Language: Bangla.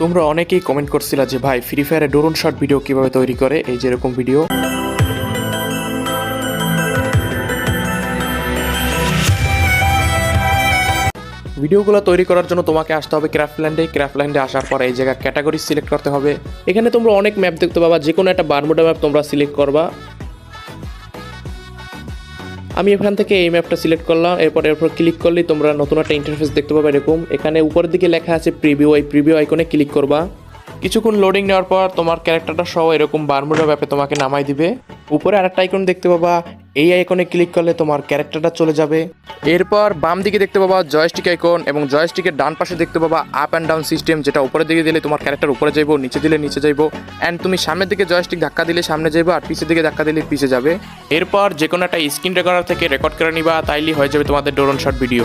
তোমরা অনেকেই কমেন্ট করছিলা যে ভাই ফ্রি ফায়ারে ড্রোন শট ভিডিও কিভাবে তৈরি করে, এই যে এরকম ভিডিও। ভিডিওগুলো তৈরি করার জন্য তোমাকে আসতে হবে ক্রাফটল্যান্ডে আসার পর এই জায়গা ক্যাটাগরি সিলেক্ট করতে হবে। এখানে তোমরা অনেক ম্যাপ দেখতে পাবা, যে কোনো একটা বারমুডা ম্যাপ তোমরা সিলেক্ট করবা। আমি এখান থেকে এই ম্যাপটা সিলেক্ট করলাম। এরপর ক্লিক করলেই তোমরা নতুন একটা ইন্টারফেস দেখতে পাবে এরকম। এখানে উপরের দিকে লেখা আছে প্রিভিউ, এই প্রিভিউ আইকনে ক্লিক করবা। কিছুক্ষণ লোডিং নেওয়ার পর তোমার ক্যারেক্টারটা সহ এরকম বারমুডা ম্যাপে তোমাকে নামাই দিবে। উপরে আরেকটা আইকন দেখতে পাবা, এই আইকনে ক্লিক করলে তোমার ক্যারেক্টারটা চলে যাবে। এরপর বাম দিকে দেখতে পাবা জয়স্টিক আইকন, এবং জয়স্টিকের ডান পাশে দেখতে পাবা আপ অ্যান্ড ডাউন সিস্টেম, যেটা উপরের দিকে দিলে তোমার ক্যারেক্টার উপরে যাইবো, নিচে দিলে নিচে যাইবো। অ্যান্ড তুমি সামনের দিকে জয়স্টিক ধাক্কা দিলে সামনে যাইবো, আর পিছের দিকে ধাক্কা দিলে পিছে যাবে। এরপর যে কোনো একটা স্ক্রিন রেকর্ডার থেকে রেকর্ড করে নিবা, তাইলেই হয়ে যাবে তোমাদের ড্রোন শট ভিডিও।